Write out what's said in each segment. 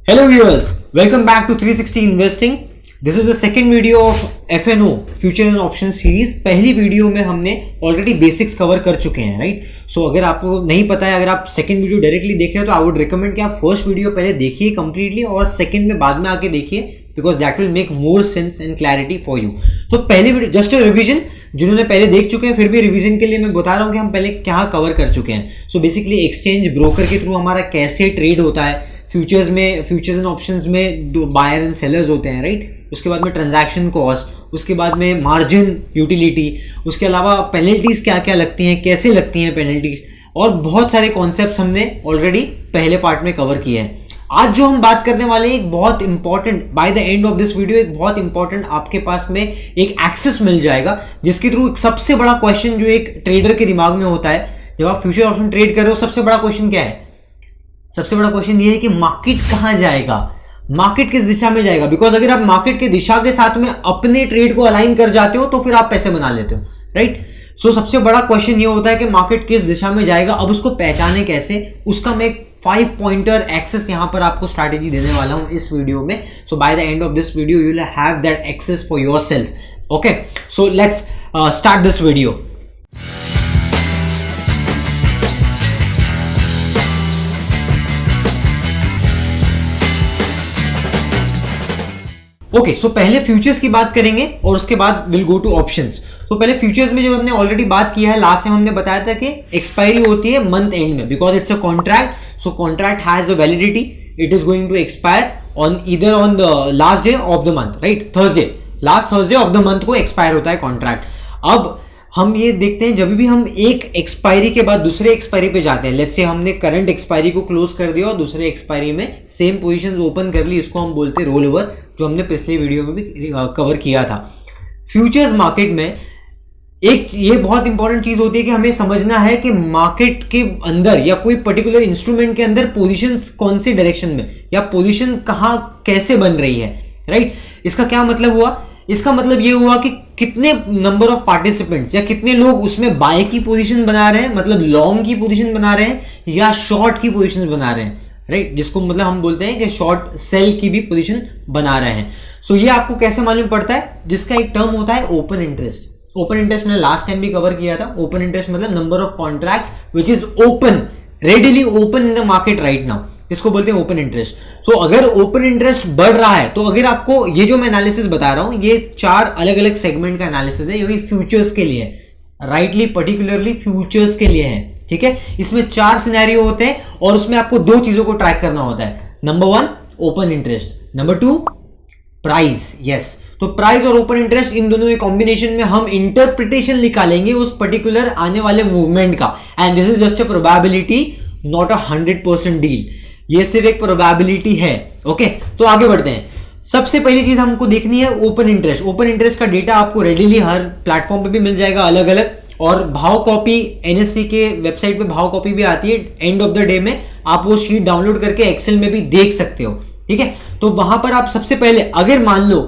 Hello viewers, welcome back to 360 Investing. This is the second video of FNO Future and Options series. पहली video में हमने already basics cover कर चुके हैं, right? So अगर आपको नहीं पता है, अगर आप सेकंड वीडियो डायरेक्टली देख रहे हो तो आई वुड रिकमेंड कि आप फर्स्ट वीडियो पहले देखिए कंप्लीटली और सेकंड में बाद में आके देखिए, because that will make more sense and clarity for you. तो पहली वीडियो जस्ट रिवीजन, जिन्होंने पहले देख चुके हैं फिर भी रिवीजन के लिए मैं बता रहा हूँ कि हम पहले क्या कवर कर चुके हैं. सो बेसिकली एक्सचेंज ब्रोकर के थ्रू हमारा कैसे ट्रेड होता है, फ्यूचर्स एंड ऑप्शंस में दो बायर एंड सेलर्स होते हैं, राइट? उसके बाद में ट्रांजैक्शन कॉस्ट, उसके बाद में मार्जिन यूटिलिटी, उसके अलावा पेनल्टीज क्या क्या लगती हैं, कैसे लगती हैं पेनल्टीज, और बहुत सारे कॉन्सेप्ट्स हमने ऑलरेडी पहले पार्ट में कवर किए हैं. आज जो हम बात करने वाले हैं एक बहुत important, bye the end of this video एक बहुत इंपॉर्टेंट आपके पास में एक एक्सेस मिल जाएगा, जिसके थ्रू सबसे बड़ा क्वेश्चन जो एक ट्रेडर के दिमाग में होता है जब आप फ्यूचर ऑप्शन ट्रेड कर रहे हो, सबसे बड़ा क्वेश्चन क्या है? सबसे बड़ा क्वेश्चन ये है कि मार्केट कहां जाएगा, मार्केट किस दिशा में जाएगा. बिकॉज अगर आप मार्केट के दिशा के साथ में अपने ट्रेड को अलाइन कर जाते हो तो फिर आप पैसे बना लेते हो, राइट? सो सबसे बड़ा क्वेश्चन ये होता है कि मार्केट किस दिशा में जाएगा. अब उसको पहचाने कैसे, उसका मैं 5 पॉइंटर एक्सेस यहां पर आपको स्ट्रैटेजी देने वाला हूं इस वीडियो में. So by the end of this video you will have that access for yourself. Okay, so let's start this video. Okay, so पहले फ्यूचर्स की बात करेंगे और उसके बाद विल गो टू ऑप्शंस. तो पहले फ्यूचर्स में जो हमने ऑलरेडी बात किया है, लास्ट टाइम हमने बताया था कि एक्सपायरी होती है मंथ एंड में, because it's a contract. So contract has a validity, it is going to expire on either on the last day of the month, right? Thursday, last Thursday of the month को expire होता है contract. अब हम ये देखते हैं जब भी हम एक एक्सपायरी के बाद दूसरे एक्सपायरी पे जाते हैं, लेट्स से हमने करंट एक्सपायरी को क्लोज कर दिया और दूसरे एक्सपायरी में सेम पोजीशंस ओपन कर ली, इसको हम बोलते हैं रोल ओवर, जो हमने पिछले वीडियो में भी कवर किया था. फ्यूचर्स मार्केट में एक ये बहुत इंपॉर्टेंट चीज होती है कि हमें समझना है कि मार्केट के अंदर या कोई पर्टिकुलर इंस्ट्रूमेंट के अंदर पोजीशंस कौन सी डायरेक्शन में या पोजीशन कहाँ कैसे बन रही है, राइट? इसका क्या मतलब हुआ? इसका मतलब ये हुआ कि कितने नंबर ऑफ पार्टिसिपेंट्स या कितने लोग उसमें बाय की पोजीशन बना रहे हैं, मतलब लॉन्ग की पोजीशन बना रहे हैं, या शॉर्ट की पोजीशन बना रहे हैं, राइट? जिसको मतलब हम बोलते हैं कि शॉर्ट सेल की भी पोजीशन बना रहे हैं. सो ये आपको कैसे मालूम पड़ता है? जिसका एक टर्म होता है ओपन इंटरेस्ट. ओपन इंटरेस्ट मैंने लास्ट टाइम भी कवर किया था. ओपन इंटरेस्ट मतलब number of contracts which is open, readily open in the market right now, इसको बोलते हैं ओपन इंटरेस्ट. सो अगर ओपन इंटरेस्ट बढ़ रहा है तो अगर आपको ये जो मैं एनालिसिस बता रहा हूं, ये 4 अलग अलग सेगमेंट का एनालिसिस है, ये फ्यूचर्स के लिए, राइटली पर्टिकुलरली फ्यूचर्स के लिए है, ठीक है? इसमें 4 सिनेरियो होते हैं और उसमें आपको 2 चीजों को ट्रैक करना होता है. Number 1 open interest, number 2 price. Yes, तो प्राइस और ओपन इंटरेस्ट इन दोनों के कॉम्बिनेशन में हम इंटरप्रिटेशन निकालेंगे उस पर्टिकुलर आने वाले मूवमेंट का. And this is just a probability, not a 100% deal. ये सिर्फ एक प्रोबेबिलिटी है. ओके, तो आगे बढ़ते हैं. सबसे पहली चीज हमको देखनी है ओपन इंटरेस्ट. ओपन इंटरेस्ट का डेटा आपको रेडिली हर प्लेटफॉर्म पे भी मिल जाएगा अलग अलग, और भाव कॉपी एनएससी के वेबसाइट पे भाव कॉपी भी आती है. एंड ऑफ द डे में आप वो शीट डाउनलोड करके एक्सेल में भी देख सकते हो, ठीक है? तो वहां पर आप सबसे पहले अगर मान लो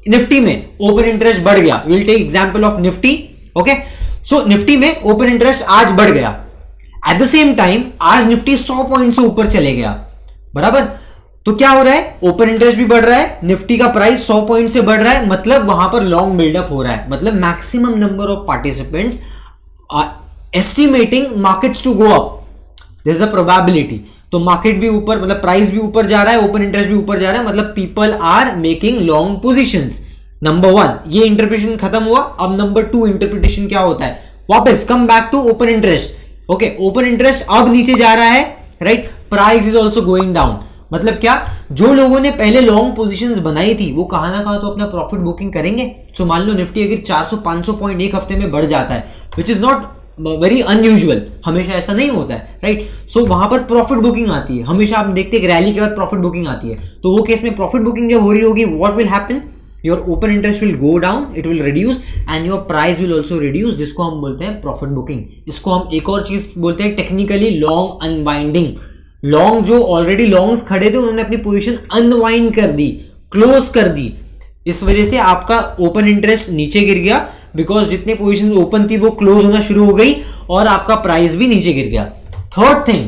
निफ्टी में ओपन इंटरेस्ट बढ़ गया, will take example of Nifty. Okay, so Nifty में ओपन इंटरेस्ट आज बढ़ गया, एट द सेम टाइम आज निफ्टी 100 पॉइंट से ऊपर चले गया, बराबर? तो क्या हो रहा है? ओपन इंटरेस्ट भी बढ़ रहा है, निफ्टी का प्राइस 100 पॉइंट से बढ़ रहा है, मतलब वहां पर लॉन्ग बिल्डअप हो रहा है, मतलब maximum number of participants estimating markets to go up. This is a probability. तो मार्केट भी ऊपर, मतलब प्राइस भी ऊपर जा रहा है, ओपन इंटरेस्ट भी ऊपर जा रहा है, मतलब people are making long positions. Number 1 ये इंटरप्रिटेशन खत्म हुआ. अब नंबर 2 इंटरप्रिटेशन क्या होता है? वापस come back to open interest. Okay, open interest अब नीचे जा रहा है, right? Price is also going down. मतलब क्या? जो लोगों ने पहले लॉन्ग पोजीशंस बनाई थी वो कहां ना कहां तो अपना प्रॉफिट बुकिंग करेंगे. सो मान लो निफ्टी अगर 400-500 पॉइंट एक हफ्ते में बढ़ जाता है, which is not very unusual, हमेशा ऐसा नहीं होता है, राइट? सो वहां पर प्रॉफिट बुकिंग आती है. हमेशा आप देखते हैं रैली के बाद प्रॉफिट बुकिंग आती है. तो वो केस में प्रॉफिट बुकिंग जब हो रही होगी, what will happen? Your open interest will go down, it will reduce, and your price will also reduce, जिसको हम बोलते हैं प्रॉफिट बुकिंग. इसको हम एक और चीज बोलते हैं टेक्निकली लॉन्ग अनवाइंडिंग. लॉन्ग जो ऑलरेडी लॉन्ग्स खड़े थे उन्होंने अपनी पोजीशन अनवाइंड कर दी, क्लोज कर दी. इस वजह से आपका ओपन इंटरेस्ट नीचे गिर गया, बिकॉज जितनी पोजीशन ओपन थी वो क्लोज होना शुरू हो गई और आपका प्राइस भी नीचे गिर गया. थर्ड थिंग,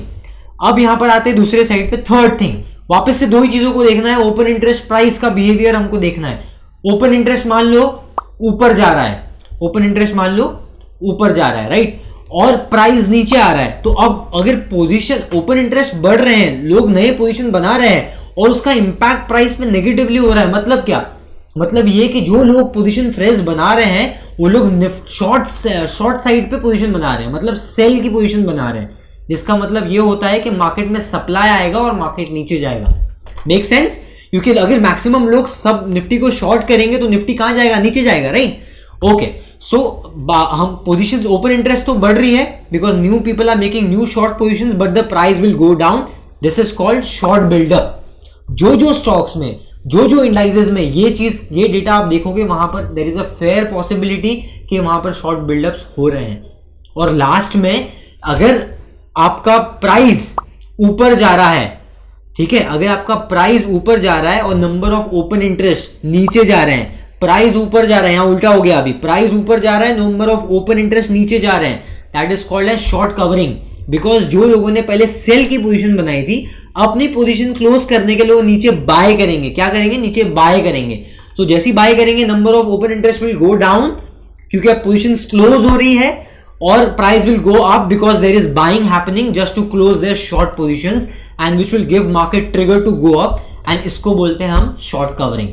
अब यहां पर आते हैं दूसरे साइड पे. थर्ड थिंग, वापस से दो ही चीजों को देखना है, ओपन इंटरेस्ट, प्राइस का बिहेवियर हमको देखना है। ओपन इंटरेस्ट मान लो ऊपर जा रहा है, ओपन इंटरेस्ट मान लो ऊपर जा रहा है, राइट, और प्राइस नीचे आ रहा है, तो अब अगर पोजीशन ओपन इंटरेस्ट बढ़ रहे हैं, लोग नए पोजीशन बना रहे हैं और उसका इंपैक्ट प्राइस में नेगेटिवली हो रहा है, मतलब क्या, मतलब ये कि जो लोग पोजीशन फ्रेश बना रहे हैं वो लोग शॉर्ट साइड पे पोजीशन बना रहे हैं, मतलब सेल की पोजीशन बना रहे हैं, जिसका मतलब ये होता है कि मार्केट में सप्लाई आएगा और मार्केट नीचे जाएगा। Make sense? क्योंकि अगर मैक्सिमम लोग सब निफ्टी को शॉर्ट करेंगे तो निफ्टी कहां जाएगा, नीचे जाएगा, राइट। ओके, सो हम पोजीशंस, ओपन इंटरेस्ट तो बढ़ रही है because new people are making new short positions, but the price will go down, this is called short buildup. जो स्टॉक्स में, जो इंडाइसेस में ये डेटा आप देखोगे, वहां पर there is a fair possibility कि वहां पर शॉर्ट बिल्डअप्स हो रहे हैं। और लास्ट में अगर आपका प्राइस ऊपर जा रहा है, ठीक है, अगर आपका प्राइस ऊपर जा रहा है और नंबर ऑफ ओपन इंटरेस्ट नीचे जा रहे हैं, प्राइस ऊपर जा रहा है, यहां उल्टा हो गया, अभी प्राइस ऊपर जा रहा है, नंबर ऑफ ओपन इंटरेस्ट नीचे जा रहे हैं, that is called as short covering. Because जो लोगों ने पहले सेल की पोजीशन बनाई थी, अपनी पोजीशन क्लोज करने के लिए वो नीचे बाय करेंगे, क्या करेंगे, नीचे बाय करेंगे। तो जैसे ही बाय करेंगे number of open interest will go down, क्योंकि अब पोजीशन क्लोज हो रही है, और price will go up because there is buying happening just to close their short positions, and which will give market trigger to go up, and इसको बोलते हैं हम short covering.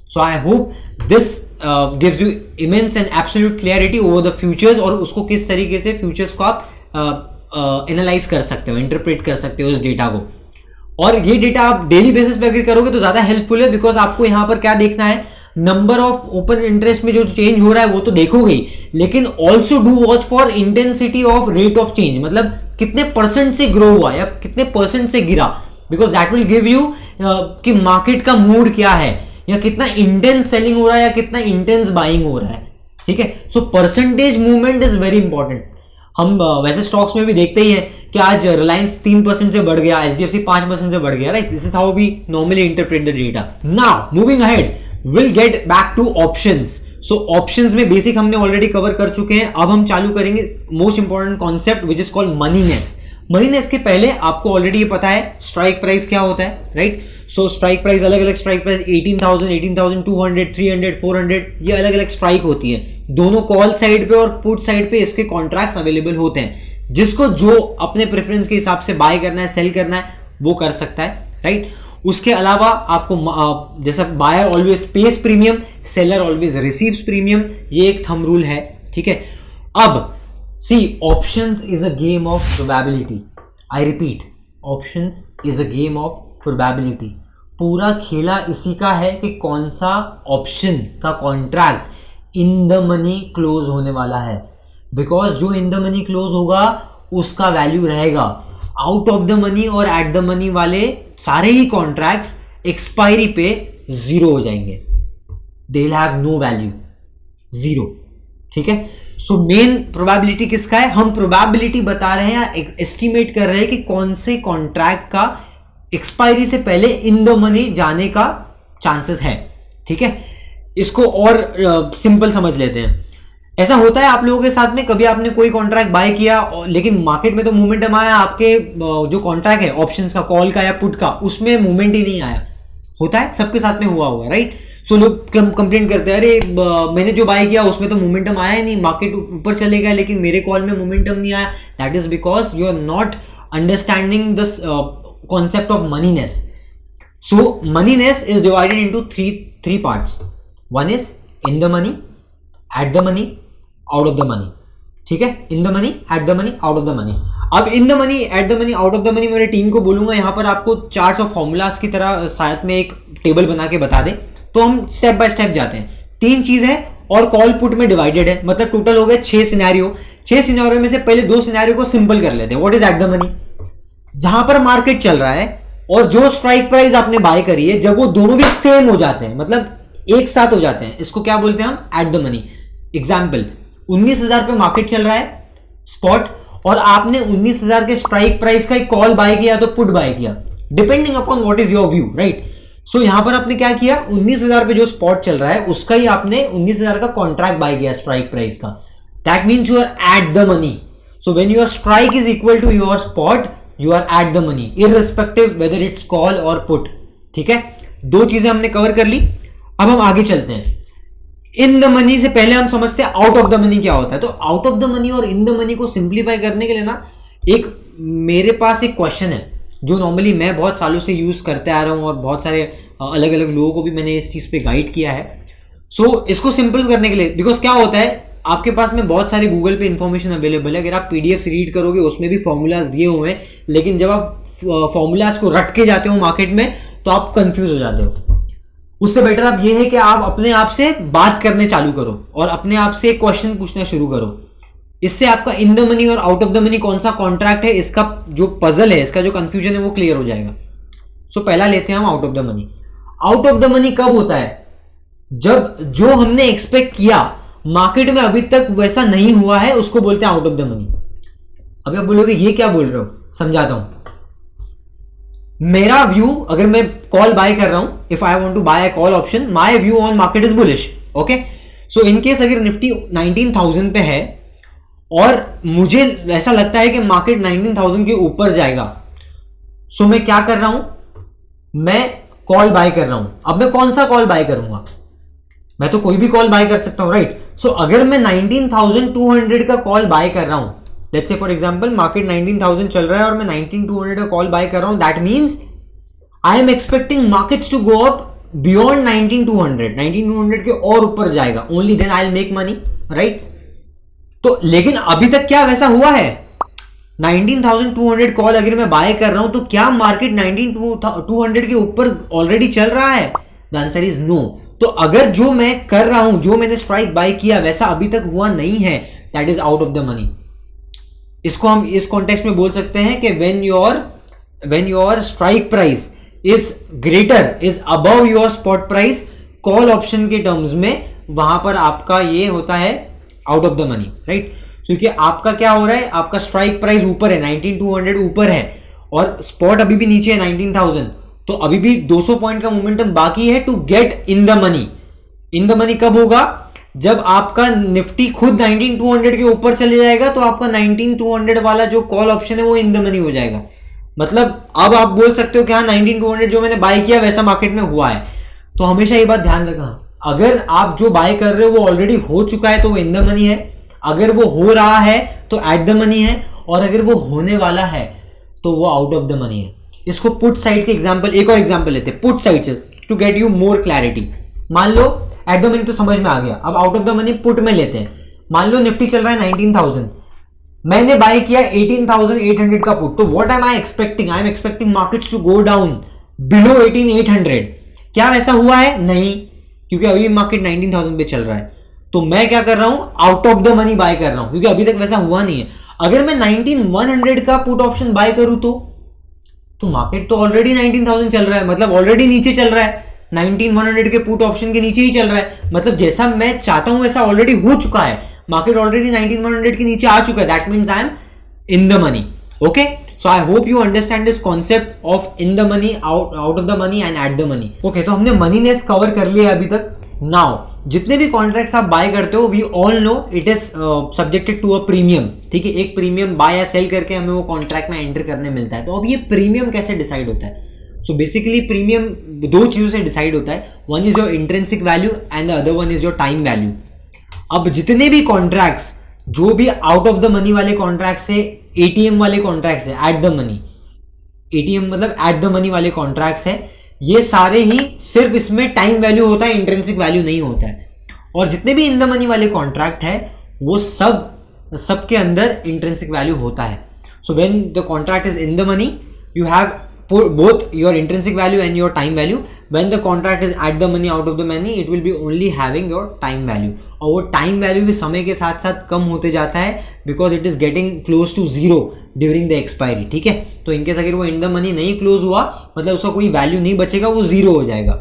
So I hope this gives you immense and absolute clarity over the futures, और उसको किस तरीके से futures को आप एनालाइज कर सकते हो, इंटरप्रेट कर सकते हो इस डेटा को। और ये डेटा आप डेली बेसिस पे अगर करोगे तो ज्यादा हेल्पफुल है, बिकॉज आपको यहां पर क्या देखना है, नंबर ऑफ ओपन इंटरेस्ट में जो चेंज हो रहा है वो तो देखोगे ही, लेकिन also do watch for intensity of rate of change, मतलब कितने परसेंट से ग्रो हुआ या कितने परसेंट से गिरा, because that will give you कि मार्केट का मूड क्या है, या कितना इंटेंस सेलिंग हो रहा है या कितना इंटेंस बाइंग हो रहा है, ठीक है। So percentage movement is very important. हम वैसे स्टॉक्स में भी देखते ही हैं कि आज रिलायंस 3% से बढ़ गया, एचडीएफसी 5% से बढ़ गया, right. This is how we normally interpret the data. Now moving ahead, will get back to options. So options में बेसिक हमने ऑलरेडी कवर कर चुके हैं, अब हम चालू करेंगे most important concept which is called moneyness. Moneyness के पहले आपको ऑलरेडी ये पता है स्ट्राइक प्राइस क्या होता है, राइट। सो स्ट्राइक प्राइस, अलग अलग स्ट्राइक प्राइस 18,000, 18,200, 300, 400, ये अलग अलग स्ट्राइक होती है। दोनों कॉल साइड पे और पुट साइड पे इसके कॉन्ट्रैक्ट्स अवेलेबल होते हैं, जिसको जो अपने प्रेफरेंस के हिसाब से बाय करना है, सेल करना है, वो कर सकता है, राइट। उसके अलावा आपको जैसा buyer always pays premium, seller always receives premium, ये एक थंब रूल है, ठीक है। अब see, options is a game of probability. I repeat, options is a game of probability. पूरा खेला इसी का है कि कौन सा ऑप्शन का contract in the money close होने वाला है, बिकॉज जो इन द मनी क्लोज होगा उसका वैल्यू रहेगा। आउट ऑफ द मनी और एट द मनी वाले सारे ही कॉन्ट्रैक्ट्स एक्सपायरी पे जीरो हो जाएंगे, they will have no value, zero, ठीक है। सो मेन प्रोबेबिलिटी किसका है, हम प्रोबेबिलिटी बता रहे हैं या एस्टिमेट कर रहे हैं कि कौन से कॉन्ट्रैक्ट का एक्सपायरी से पहले इन द मनी जाने का चांसेस है, ठीक है। इसको और सिंपल समझ लेते हैं। ऐसा होता है आप लोगों के साथ में, कभी आपने कोई कॉन्ट्रैक्ट बाय किया लेकिन मार्केट में तो मूवमेंटम आया, आपके जो कॉन्ट्रैक्ट है ऑप्शंस का, कॉल का या पुट का, उसमें मूवमेंट ही नहीं आया। होता है, सबके साथ में हुआ होगा, राइट। सो लोग कंप्लेंट करते हैं, अरे मैंने जो बाय किया उसमें तो मूवमेंटम आया ही नहीं, मार्केट ऊपर चले गया लेकिन मेरे कॉल में मूवमेंटम नहीं आया। That is because you are not understanding the concept of moneyness. So moneyness is divided into three parts. One is in the money, at the money, out of the money, ठीक है। In the money, at the money, out of the money. In the the money, at the money, out of the मनी मेरे team को बोलूंगा यहां पर आपको charts of formulas की तरह साथ में एक टेबल बना के बता दे, तो हम स्टेप बाय स्टेप जाते हैं। तीन चीज है और कॉल पुट में डिवाइडेड है, मतलब टोटल हो गए 6 सिनेरियो। 6 सिनेरियो में से पहले 2 सिनेरियो को सिंपल कर लेते हैं। What is at the money, जहां पर मार्केट चल रहा है और जो स्ट्राइक प्राइस आपने बाय करी है, जब वो दोनों भी सेम हो जाते हैं, मतलब एक साथ हो जाते हैं, इसको क्या बोलते हैं हम, एट द मनी। एग्जाम्पल, 19,000 पे मार्केट चल रहा है स्पॉट, और आपने 19,000 के स्ट्राइक प्राइस का एक कॉल बाय किया तो पुट बाय किया, depending upon what is your view, right. So यहां पर आपने क्या किया, 19,000 पे जो स्पॉट चल रहा है उसका ही आपने 19,000 का कॉन्ट्रैक्ट बाय किया स्ट्राइक प्राइस का। That means you are at the money. So when your strike is equal to your spot, you are at the money irrespective whether it's call और पुट। ठीक है, दो चीजें हमने कवर कर ली। अब हम आगे चलते हैं। इन द मनी से पहले हम समझते हैं आउट ऑफ द मनी क्या होता है। तो आउट ऑफ द मनी और इन द मनी को सिंप्लीफाई करने के लिए ना, एक मेरे पास एक क्वेश्चन है जो नॉर्मली मैं बहुत सालों से यूज करते आ रहा हूँ और बहुत सारे अलग अलग लोगों को भी मैंने इस चीज पे गाइड किया है। सो इसको सिंपल करने के लिए, बिकॉज क्या होता है, आपके पास में बहुत सारे गूगल पे इंफॉर्मेशन अवेलेबल है, अगर आप पीडीएफ रीड करोगे उसमें भी फॉर्मूलाज दिए हुए हैं, लेकिन जब आप फॉर्मूलाज को रट के जाते हो मार्केट में तो आप कंफ्यूज हो जाते हो। उससे बेटर आप ये है कि आप अपने आप से बात करने चालू करो और अपने आप से एक क्वेश्चन पूछना शुरू करो। इससे आपका इन द मनी और आउट ऑफ द मनी कौन सा कॉन्ट्रैक्ट है, इसका जो पजल है, इसका जो कंफ्यूजन है वो क्लियर हो जाएगा। सो पहला लेते हैं हम out of the money. Out of the money कब होता है? जब जो हमने एक्सपेक्ट किया मार्केट में अभी तक वैसा नहीं हुआ है, उसको बोलते हैं आउट ऑफ द मनी। अभी आप बोलोगे ये क्या बोल रहे हो, समझाता हूं। मेरा व्यू, अगर मैं कॉल बाय कर रहा हूं, if I want to buy a call option, my view on market is bullish. Okay, so in case अगर निफ्टी 19,000 पे है और मुझे ऐसा लगता है कि मार्केट 19,000 के ऊपर जाएगा, सो मैं क्या कर रहा हूं, मैं कॉल बाय कर रहा हूं। अब मैं कौन सा कॉल बाय करूंगा? मैं तो कोई भी कॉल बाय कर सकता हूं, राइट? सो अगर मैं 19,200 का कॉल बाय कर रहा हूं, let's say for example market 19,000 चल रहा है और मैं 19,200 का कॉल बाय कर रहा हूं, that means I am expecting markets to go up beyond 19,200 के और ऊपर जाएगा, only then I will make money, right? तो लेकिन अभी तक क्या वैसा हुआ है? 19,200 कॉल अगर मैं बाय कर रहा हूं तो क्या मार्केट 19,200 के ऊपर ऑलरेडी चल रहा है? The answer is no. तो अगर जो मैं कर रहा हूं, जो मैंने स्ट्राइक बाय किया वैसा अभी तक हुआ नहीं है, that is out of the money. इसको हम इस कॉन्टेक्स्ट में बोल सकते हैं कि when your strike price is greater, is above your spot price, call option के टर्म्स में वहां पर आपका ये होता है out of the money, right? क्योंकि आपका क्या हो रहा है, आपका स्ट्राइक प्राइस ऊपर है, 19,200 ऊपर है और स्पॉट अभी भी नीचे है 19,000, तो अभी भी 200 पॉइंट का मोमेंटम बाकी है to get in the money. In the money कब होगा? जब आपका निफ्टी खुद 19,200 के ऊपर चले जाएगा तो आपका 19,200 वाला जो कॉल ऑप्शन है वो इन द मनी हो जाएगा। मतलब अब आप बोल सकते हो कि हाँ 19,200 जो मैंने बाय किया वैसा मार्केट में हुआ है। तो हमेशा ये बात ध्यान रखना, अगर आप जो बाय कर रहे हो वो ऑलरेडी हो चुका है तो वो इन द मनी है, अगर वो हो रहा है तो एट द मनी है, और अगर वो होने वाला है तो वो आउट ऑफ द मनी है। इसको पुट साइड के एग्जांपल, एक और एग्जांपल लेते हैं पुट साइड से to get you more clarity. मान लो एट द मनी तो समझ में आ गया, अब out of the money put में लेते हैं। मान लो निफ्टी चल रहा है 19,000, मैंने बाय किया 18,800 का पुट, तो what am I expecting? I am expecting markets to go down below 18,800। क्या वैसा हुआ है? नहीं, क्योंकि अभी मार्केट 19,000 पे चल रहा है। तो मैं क्या कर रहा हूं, out of the money by कर रहा हूं, क्योंकि अभी तक वैसा हुआ नहीं है। अगर मैं 19,100 का पुट ऑप्शन बाय करूं तो मार्केट तो ऑलरेडी 19,000 चल रहा है, मतलब ऑलरेडी नीचे चल रहा है, 19,100 के पुट ऑप्शन के नीचे ही चल रहा है। मतलब जैसा मैं चाहता हूं वैसा ऑलरेडी हो चुका है, मार्केट ऑलरेडी 19,100 के नीचे आ चुका है, that means I M in the money. Okay, so I hope you understand this concept of in the money, out of the money and at the money. Okay, तो हमने मनीनेस cover कर लिया अभी तक। नाउ जितने भी कॉन्ट्रैक्ट्स आप buy करते हो, we all know it is subjected to a premium. ठीक है, एक प्रीमियम बाय या सेल करके हमें वो कॉन्ट्रैक्ट में एंटर करने मिलता है। तो अब ये प्रीमियम कैसे डिसाइड होता है? सो बेसिकली प्रीमियम दो चीजों से डिसाइड होता है, one is your intrinsic value and the other one is your time value. अब जितने भी कॉन्ट्रैक्ट्स, जो भी आउट ऑफ द मनी वाले कॉन्ट्रैक्ट्स है, एटीएम वाले कॉन्ट्रैक्ट्स है, एट द मनी, एटीएम मतलब एट द मनी वाले कॉन्ट्रैक्ट्स है, ये सारे ही सिर्फ इसमें टाइम वैल्यू होता है, इंट्रिंसिक वैल्यू नहीं होता है। और जितने भी इन द मनी वाले कॉन्ट्रैक्ट है वो सब के अंदर इंट्रिंसिक वैल्यू होता है। So when the contract is in the money, you have both your intrinsic value and your time value. When the contract is at the money, out of the money, it will be only having your time value. और वो time value भी समय के साथ साथ कम होते जाता है, because it is getting close to zero during the expiry. ठीक है, तो इनकेस अगर वो in the money नहीं क्लोज हुआ, मतलब उसका कोई वैल्यू नहीं बचेगा, वो जीरो हो जाएगा।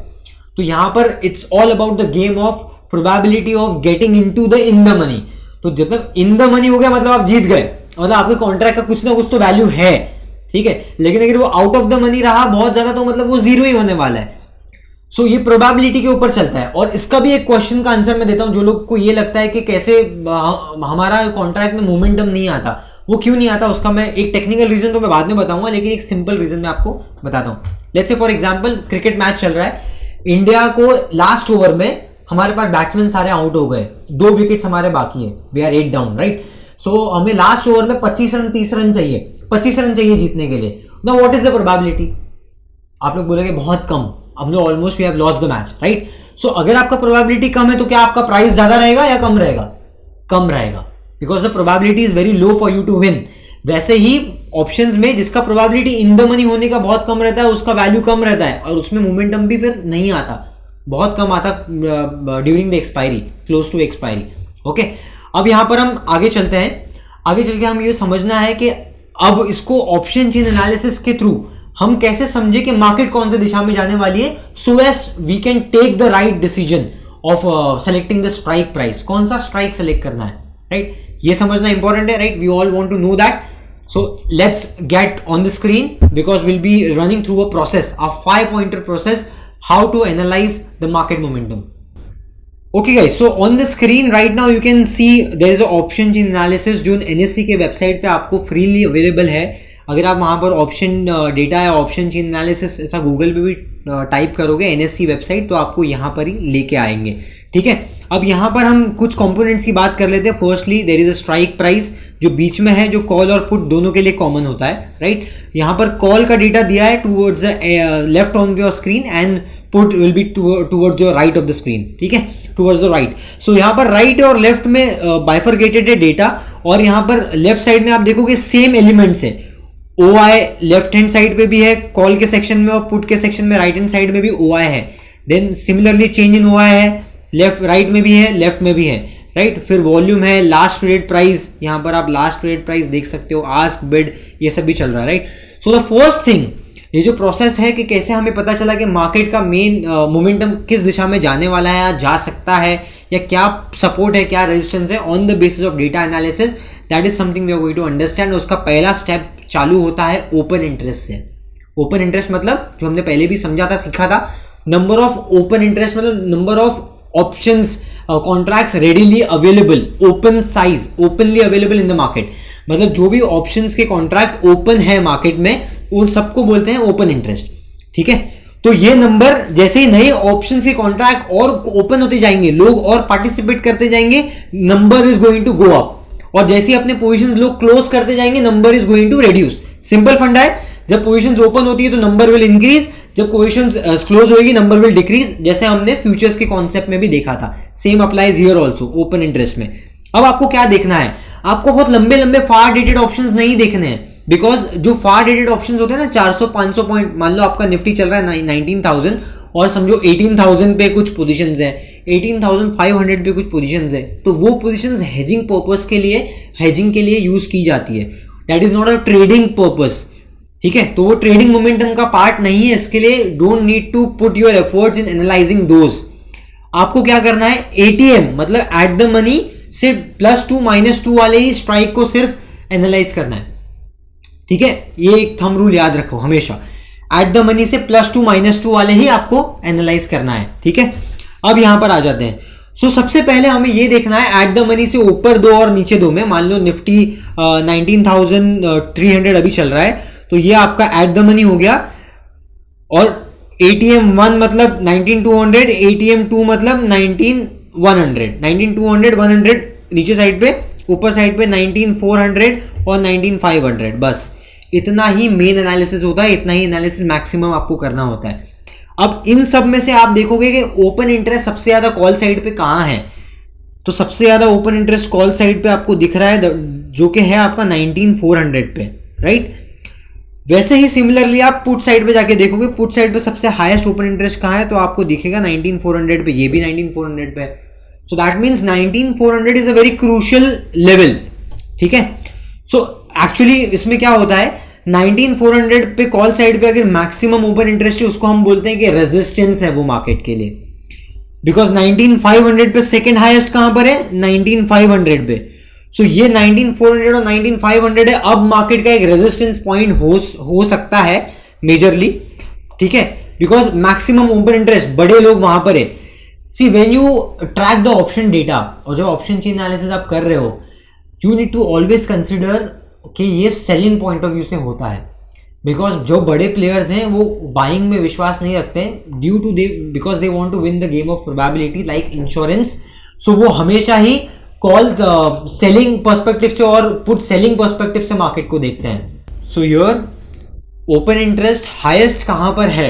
तो यहाँ पर it's all about the game of probability of getting into the in the money. तो जब in the money हो गया मतलब आप जीत गए, मतलब आपके कॉन्ट्रैक्ट का कुछ ना कुछ तो वैल्यू है, ठीक है। लेकिन अगर वो आउट ऑफ द मनी रहा बहुत ज्यादा तो मतलब वो जीरो ही होने वाला है। सो ये प्रोबेबिलिटी के ऊपर चलता है। और इसका भी एक क्वेश्चन का आंसर मैं देता हूं, जो लोग को ये लगता है कि कैसे हमारा कॉन्ट्रैक्ट में मोमेंटम नहीं आता, वो क्यों नहीं आता उसका मैं एक टेक्निकल रीजन तो मैं बाद में बताऊंगा, लेकिन एक सिंपल रीजन मैं आपको बताता हूँ। Let's say for example cricket match चल रहा है, इंडिया को लास्ट ओवर में हमारे पास बैट्समैन सारे आउट हो गए, 2 विकेट्स हमारे बाकी है, वी आर 8 डाउन, राइट। सो हमें लास्ट ओवर में 25 रन 30 रन चाहिए, 25 रन चाहिए जीतने के लिए। Now what is the probability? आप लोग बोलेंगे बहुत कम, हम लोग almost we have lost the match, right. So अगर आपका प्रोबेबिलिटी कम है तो क्या आपका प्राइस ज्यादा रहेगा या कम रहेगा? कम रहेगा, because the probability is very low for you to win. वैसे ही ऑप्शंस में जिसका प्रोबेबिलिटी इन द मनी होने का बहुत कम रहता है उसका वैल्यू कम रहता है, और उसमें मोमेंटम भी फिर नहीं आता, बहुत कम आता during the expiry, close to expiry. Okay, अब यहां पर हम आगे चलते हैं। आगे चल के हम ये समझना है कि अब इसको ऑप्शन चेन एनालिसिस के थ्रू हम कैसे समझे कि मार्केट कौन से दिशा में जाने वाली है, so as we can take the right decision of selecting the strike price, कौन सा स्ट्राइक सेलेक्ट करना है, राइट। ये समझना इंपॉर्टेंट है, right. We all want to know that. So let's get on the screen because we'll be running through a process, a 5-pointer process, how to analyze the market momentum. Okay guys, so on the screen right now you can see there is a option chain analysis जो NSE के website पे आपको freely available है। अगर आप वहाँ पर option data या ऑप्शन चेन एनालिसिस ऐसा गूगल पे भी टाइप करोगे NSE वेबसाइट तो आपको यहाँ पर ही लेके आएंगे, ठीक है। अब यहाँ पर हम कुछ कंपोनेंट्स की बात कर लेते हैं। Firstly there is a strike price जो बीच में है, जो कॉल और पुट दोनों के लिए कॉमन होता है, राइट। यहाँ पर कॉल का डेटा दिया है towards the left on your screen and put will be towards your right of the screen, ठीक है, टुवर्ड्स द राइट। सो यहाँ पर राइट और लेफ्ट में बाइफरकेटेड है डेटा, और यहाँ पर लेफ्ट साइड में आप देखोगे सेम एलिमेंट्स है। OI लेफ्ट हैंड साइड पे भी है कॉल के सेक्शन में, और पुट के सेक्शन में राइट हैंड साइड में भी OI है। Then similarly change in OI है, लेफ्ट राइट में भी है, लेफ्ट में भी है, राइट। फिर वॉल्यूम है, लास्ट ट्रेडेड प्राइस, यहाँ पर आप लास्ट ट्रेडेड प्राइस देख सकते हो, आस्क बिड, ये सब भी चल रहा है, right. So the first thing, ये जो प्रोसेस है कि कैसे हमें पता चला कि मार्केट का मेन मोमेंटम किस दिशा में जाने वाला है या जा सकता है, या क्या सपोर्ट है क्या रेजिस्टेंस है, on the basis of data analysis, that is something we are going to understand. उसका पहला स्टेप चालू होता है ओपन इंटरेस्ट से। ओपन इंटरेस्ट मतलब जो हमने पहले भी समझा था, सीखा था, नंबर ऑफ ओपन इंटरेस्ट मतलब number of options contracts readily available, open size, openly available in the market, मतलब जो भी ऑप्शंस के कॉन्ट्रैक्ट ओपन है मार्केट में उन सबको बोलते हैं ओपन इंटरेस्ट, ठीक है। तो ये नंबर जैसे ही नए ऑप्शंस के कॉन्ट्रैक्ट और ओपन होते जाएंगे, लोग और पार्टिसिपेट करते जाएंगे, number is going to go up, और जैसे ही अपने पोजीशंस लोग क्लोज करते जाएंगे number is going to reduce. Simple funda है, जब पोजीशंस ओपन होती है तो नंबर विल इंक्रीज, जब पोजीशंस क्लोज होगी नंबर विल डिक्रीज, जैसे हमने फ्यूचर्स के कॉन्सेप्ट में भी देखा था। Same applies here also open interest में। अब आपको क्या देखना है, आपको बहुत लंबे लंबे फार डेटेड ऑप्शंस नहीं देखने हैं, बिकॉज जो फार डेटेड ऑप्शंस होते हैं ना 400-500 पॉइंट, मान लो आपका निफ्टी चल रहा है 19,000 और समझो 18,000 पे कुछ पोजीशंस है, 18,500 पे कुछ पोजीशंस है, तो वो पोजीशंस हेजिंग पर्पस के लिए, हेजिंग के लिए यूज की जाती है। That is not a trading purpose, ठीक है। तो वो ट्रेडिंग मोमेंटम का पार्ट नहीं है, इसके लिए don't need to put your efforts in analysing those. आपको क्या करना है, एटीएम मतलब एट द मनी से +2 -2 वाले ही स्ट्राइक को सिर्फ एनालाइज करना है, ठीक है। ये एक थंब रूल याद रखो हमेशा, एट द मनी से +2 -2 वाले ही आपको एनालाइज करना है, ठीक है। अब यहां पर आ जाते हैं। सो सबसे पहले हमें ये देखना है एट द मनी से ऊपर दो और नीचे दो में, मान लो निफ्टी 19,300 अभी चल रहा है, तो ये आपका एट द मनी हो गया, और ATM 1 मतलब 19,200, ATM 2 मतलब 19,100, 19,200 100 नीचे साइड पे, ऊपर साइड पे 19,400 और 19,500, बस इतना ही मेन एनालिसिस होता है, इतना ही एनालिसिस मैक्सिमम आपको करना होता है। अब इन सब में से आप देखोगे कि ओपन इंटरेस्ट सबसे ज्यादा कॉल साइड पे कहां है, तो सबसे ज्यादा ओपन इंटरेस्ट कॉल साइड पे आपको दिख रहा है, जो कि है आपका 19,400 पे, राइट। वैसे ही सिमिलरली आप पुट साइड पे जाके देखोगे, पुट साइड पे सबसे हाईएस्ट ओपन इंटरेस्ट कहां है, तो आपको दिखेगा 19,400 पे, ये भी 19,400 पे। So that means 19,400 is a very crucial level, ठीक है। सो एक्चुअली इसमें क्या होता है, 19,400 पे कॉल साइड पे अगर मैक्सिमम ओपन इंटरेस्ट है उसको हम बोलते हैं कि रेजिस्टेंस है वो मार्केट के लिए, बिकॉज 19,500 पे सेकंड हाईएस्ट कहां पर है, 19,500 पे। सो ये 19,400 और 19,500 है, अब मार्केट का एक रेजिस्टेंस पॉइंट हो सकता है मेजरली, ठीक है, बिकॉज मैक्सिमम ओपन इंटरेस्ट बड़े लोग वहां पर है। See when you track the option data, और जब ऑप्शन चेन एनालिसिस आप कर रहे हो, you need to always consider कि ये सेलिंग पॉइंट ऑफ व्यू से होता है, बिकॉज जो बड़े प्लेयर्स हैं वो बाइंग में विश्वास नहीं रखते हैं due to they because they want to win the game of probability like insurance. So वो हमेशा ही कॉल सेलिंग पर्सपेक्टिव से और पुट सेलिंग पर्सपेक्टिव से मार्केट को देखते हैं. So your open interest highest कहाँ पर है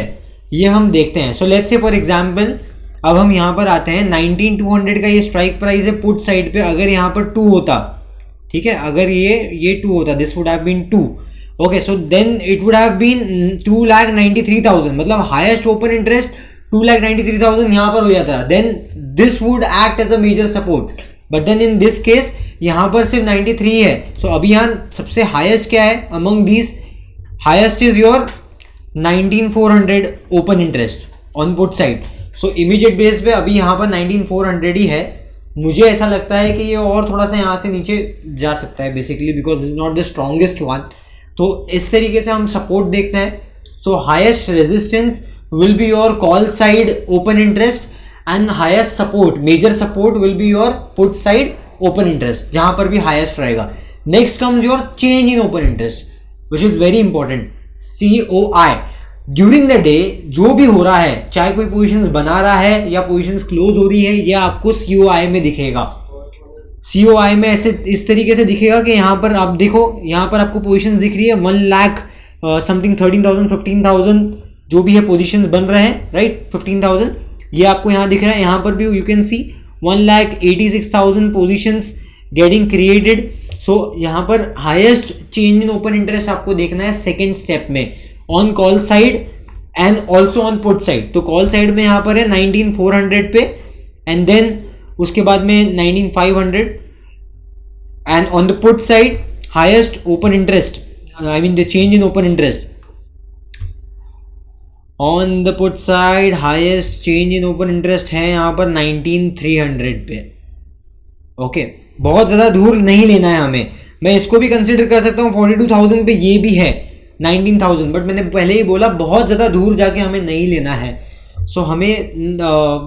ये हम देखते हैं. So let's say for example अब हम यहाँ पर आते हैं 19,200 का ये स्ट्राइक प्राइस है पुट साइड पे. अगर यहाँ पर 2 होता, ठीक है, अगर ये 2 होता, this would have been 2. Okay, so then it would have been 2,93,000, मतलब हाईएस्ट ओपन इंटरेस्ट 2,93,000 यहाँ पर हो जाता है. Then this would act as a major support. But then in this case यहाँ पर सिर्फ 93 है. सो अभी यहाँ सबसे हाईएस्ट क्या है among these? Highest is your 19,400 open interest on put side. So immediate base पे अभी यहाँ पर 19,400 ही है. मुझे ऐसा लगता है कि ये और थोड़ा सा यहाँ से नीचे जा सकता है basically because is not the strongest one. तो इस तरीके से हम सपोर्ट देखते हैं. So highest resistance will be your call side open interest and highest support, major support will be your put side open interest, जहाँ पर भी हाईएस्ट रहेगा. Next comes your change in open interest which is very important, COI. During the day जो भी हो रहा है, चाहे कोई पोजीशंस बना रहा है या पोजीशंस क्लोज हो रही है, ये आपको COI में दिखेगा. COI में ऐसे इस तरीके से दिखेगा कि यहाँ पर आप देखो, यहाँ पर आपको पोजीशंस दिख रही है 1 लाख समथिंग 13,000 15,000 जो भी है पोजीशंस बन रहे हैं, राइट, 15,000 ये आपको यहाँ दिख रहा है. यहाँ पर भी you can see 1,86,000 positions getting created. So यहाँ पर highest change in open interest आपको देखना है सेकेंड स्टेप में on call side and also on put side. तो कॉल साइड में यहाँ पर है 19,400 पे एंड देन उसके बाद में 19,500 and on the put side highest open interest, I mean the change in open interest on the put side highest change in open interest है यहाँ पर 19,300 पे. ओके, बहुत ज़्यादा दूर नहीं लेना है हमें. मैं इसको भी कंसिडर कर सकता हूँ 42,000 पे, ये भी है 19,000, बट मैंने पहले ही बोला बहुत ज़्यादा दूर जाके हमें नहीं लेना है. सो हमें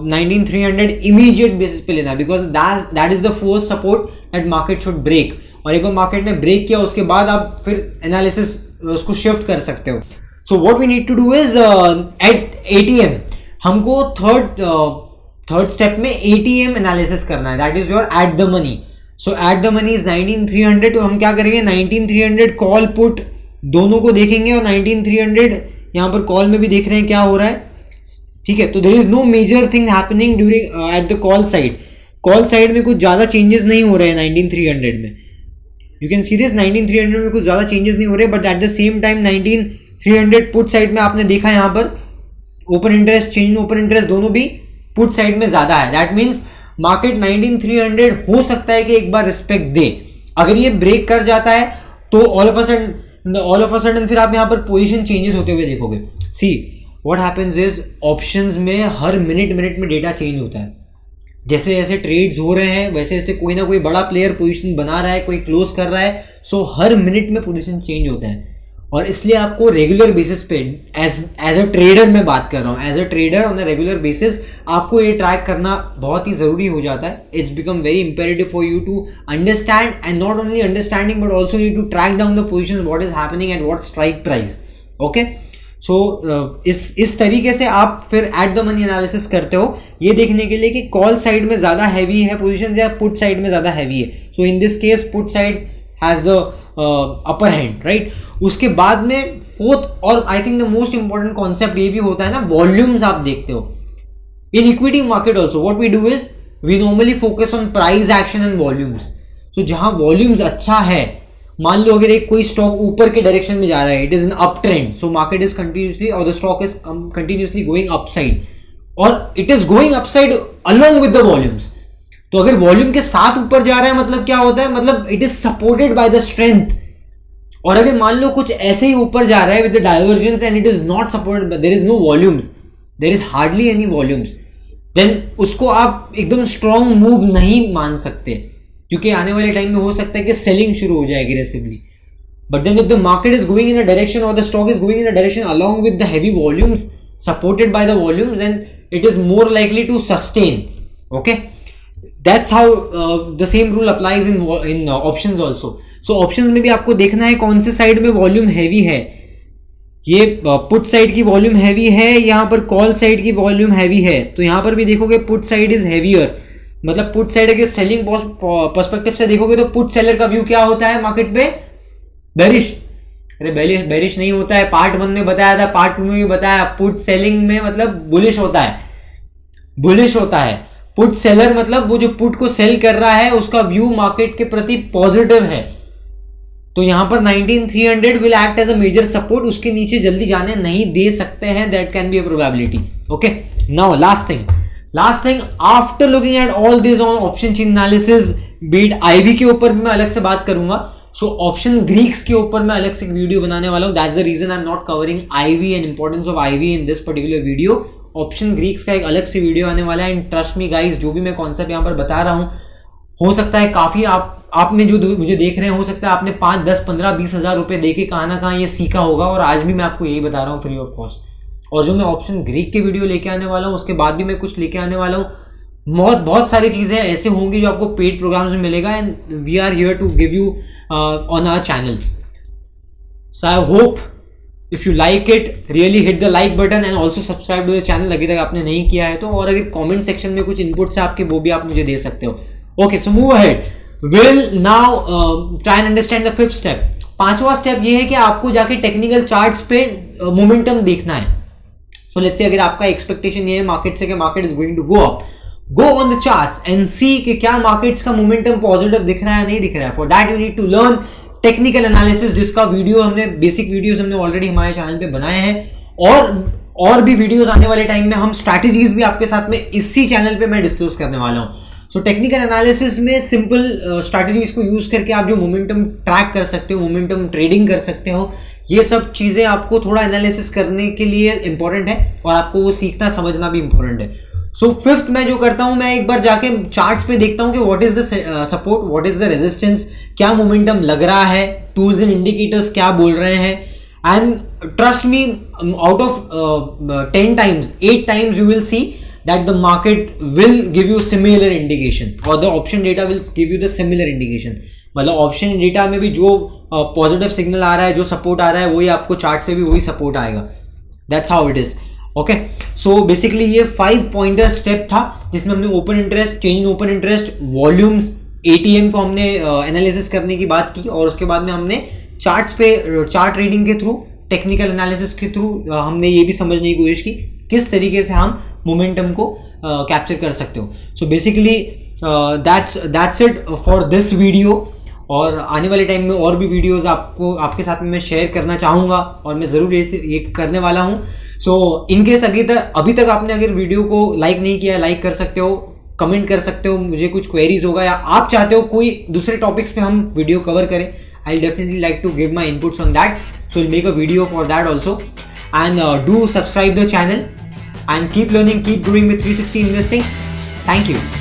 19,300 इमीडिएट बेसिस पे लेना है because that is the first support that market should break. और एक बार मार्केट ने ब्रेक किया उसके बाद आप फिर एनालिसिस उसको शिफ्ट कर सकते हो. So what we need to do is at ATM हमको थर्ड स्टेप में ATM एनालिसिस करना है, that is your at the money. So at the money is 19,300. तो हम क्या करेंगे 19,300 कॉल पुट दोनों को देखेंगे और 19,300 यहाँ पर कॉल में भी देख रहे हैं क्या हो रहा है, ठीक है. तो there is no major thing happening during at the call side. Call side में कुछ ज़्यादा चेंजेस नहीं हो रहे हैं 19,300 में. यू कैन सी दिस 19,300 में कुछ ज़्यादा चेंजेस नहीं हो रहे, but at the same time 19,300 put side में आपने देखा यहाँ पर open interest change open interest दोनों भी पुट साइड में ज़्यादा है. दैट मीन्स मार्केट 19,300 हो सकता है कि एक बार रिस्पेक्ट दे. अगर ये ब्रेक कर जाता है तो ऑल ऑफ अ सडन फिर आप यहाँ पर पोजीशन चेंजेस होते हुए देखोगे. See what happens is options में हर मिनट में डेटा चेंज होता है. जैसे जैसे ट्रेड्स हो रहे हैं वैसे वैसे कोई ना कोई बड़ा प्लेयर पोजीशन बना रहा है, कोई क्लोज कर रहा है. सो हर मिनट में पोजीशन चेंज होता है और इसलिए आपको रेगुलर बेसिस पे एज अ ट्रेडर मैं बात कर रहा हूँ, as a trader on a regular basis आपको ये ट्रैक करना बहुत ही ज़रूरी हो जाता है. It's become very imperative for you to understand and not only understanding but also need to track down the position what is happening at what strike price. Okay, so इस तरीके से आप फिर एट द मनी एनालिसिस करते हो ये देखने के लिए कि कॉल साइड में ज़्यादा हैवी है पोजिशन या पुट साइड में ज़्यादा हैवी है. So in this case put side has the upper hand, right. उसके बाद में फोर्थ और I think the most important concept ये भी होता है ना, वॉल्यूम्स आप देखते हो in equity market also. What we do is we normally focus on price action and volumes. So जहां वॉल्यूम्स अच्छा है, मान लो अगर एक कोई स्टॉक ऊपर के डायरेक्शन में जा रहा है, it is an up trend, so market is continuously और the stock is continuously going upside और it is going upside along with the volumes. तो अगर वॉल्यूम के साथ ऊपर जा रहा है मतलब क्या होता है, मतलब it is supported by the strength. और अगर मान लो कुछ ऐसे ही ऊपर जा रहा है with the divergence and it is not supported, there is no volumes, there is hardly any volumes, then उसको आप एकदम स्ट्रॉन्ग मूव नहीं मान सकते क्योंकि आने वाले टाइम में हो सकता है कि सेलिंग शुरू हो जाए aggressively. But then if the market is going in a direction और the stock is going in a direction along with the heavy volumes supported by the volumes, then it is more likely to sustain. Okay, that's how the same rule applies in options also. So options में भी आपको देखना है कौन से side में volume heavy है. ये पुट साइड की वॉल्यूम हैवी है, यहाँ पर कॉल साइड की वॉल्यूम हैवी है. तो यहाँ पर भी देखोगे पुट साइड इज हैवियर, मतलब पुट साइड के सेलिंग पर्सपेक्टिव से देखोगे तो पुट सेलर का व्यू क्या होता है मार्केट पे? बेरिश. अरे बेरिश नहीं होता है. पार्ट 1 में बताया था, पार्ट 2 में भी बताया. पुट सेलिंग में मतलब बुलिश होता है, बुलिश होता है. पुट सेलर मतलब वो जो पुट को सेल कर रहा है उसका व्यू मार्केट के प्रति पॉजिटिव है. तो यहां पर 19300 will act as a major support. उसके नीचे जल्दी जाने नहीं दे सकते हैं. That can be a probability. Okay, now last thing after looking at all this on option chain analysis, beat IV के ऊपर भी मैं अलग से बात करूंगा. सो ऑप्शन ग्रीक्स के ऊपर मैं अलग से एक वीडियो बनाने वाला हूं. That's the reason I am not covering IV and importance of IV in this particular video. Option Greeks का एक अलग से वीडियो आने वाला है. एंड ट्रस्ट मी गाइस, जो भी मैं कॉन्सेप्ट यहाँ पर बता रहा हूँ, हो सकता है काफी आप में जो मुझे देख रहे हैं, हो सकता है आपने 5, 10, 15, 20 हजार रुपए दे के कहाँ ना कहाँ ये सीखा होगा. और आज भी मैं आपको यही बता रहा हूँ फ्री ऑफ कॉस्ट. और जो मैं ऑप्शन ग्रीक के वीडियो लेके आने वाला हूँ, उसके बाद भी मैं कुछ लेके आने वाला हूँ. बहुत सारी चीजें ऐसे होंगी जो आपको पेड प्रोग्राम्स में मिलेगा. And we are here to give you on our channel. So I hope if you like it, really hit the like button and also subscribe to the channel अभी तक आपने नहीं किया है तो. और अगर कमेंट सेक्शन में कुछ इनपुट्स है आपके, वो भी आप मुझे दे सकते हो. Okay, so move ahead. Will now try and understand the 5th step. 5वां स्टेप ये है कि आपको जाके टेक्निकल चार्ट्स पे मोमेंटम देखना है. सो लेट्स से अगर आपका एक्सपेक्टेशन ये है मार्केट से कि market is going to go up, go on the charts and see कि क्या मार्केट्स का मोमेंटम पॉजिटिव दिख रहा है या नहीं दिख रहा है. For that you need to learn technical analysis, जिसका वीडियो हमने बेसिक वीडियोस हमने ऑलरेडी हमारे चैनल पे बनाए हैं. और भी वीडियोस आने वाले टाइम में हम स्ट्रैटेजीज भी आपके साथ में इसी चैनल पे मैं डिस्क्लोज करने वाला हूं. सो टेक्निकल एनालिसिस में सिंपल स्ट्रैटेजीज को यूज करके आप जो मोमेंटम ट्रैक कर सकते हो, मोमेंटम ट्रेडिंग कर सकते हो, ये सब चीजें आपको थोड़ा एनालिसिस करने के लिए इंपॉर्टेंट है और आपको वो सीखना समझना भी इंपॉर्टेंट है. सो 5th मैं जो करता हूं, मैं एक बार जाके चार्ट्स पे देखता हूं कि what is the support, what is the resistance, क्या मोमेंटम लग रहा है, टूल्स एंड इंडिकेटर्स क्या बोल रहे हैं. And trust me, out of 10 times, 8 times you will see that the market will give you similar indication or the option data will give you the similar indication. मतलब option data में भी जो positive signal आ रहा है, जो support आ रहा है, वही आपको चार्ट पे भी वही सपोर्ट आएगा. That's how it is. Okay, so basically ये 5 पॉइंटर स्टेप था जिसमें हमने open interest, change in open interest, volumes, ATM को हमने एनालिसिस करने की बात की. और उसके बाद में हमने चार्ट्स पे, चार्ट रीडिंग के थ्रू, टेक्निकल एनालिसिस के थ्रू हमने ये भी समझने की कोशिश की किस तरीके से हम मोमेंटम को कैप्चर कर सकते हो. So basically that's it for this video. और आने वाले टाइम में और भी वीडियोस आपके साथ में मैं शेयर करना चाहूँगा और मैं ज़रूर ये करने वाला हूँ. सो इनकेस अभी तक आपने अगर वीडियो को लाइक नहीं किया, लाइक कर सकते हो, कमेंट कर सकते हो, मुझे कुछ क्वेरीज होगा या आप चाहते हो कोई दूसरे टॉपिक्स पे हम वीडियो कवर करें, I will definitely like to give my inputs on that. So will make a video for that also. And do subscribe the channel and keep learning, keep growing with 360 investing. Thank you.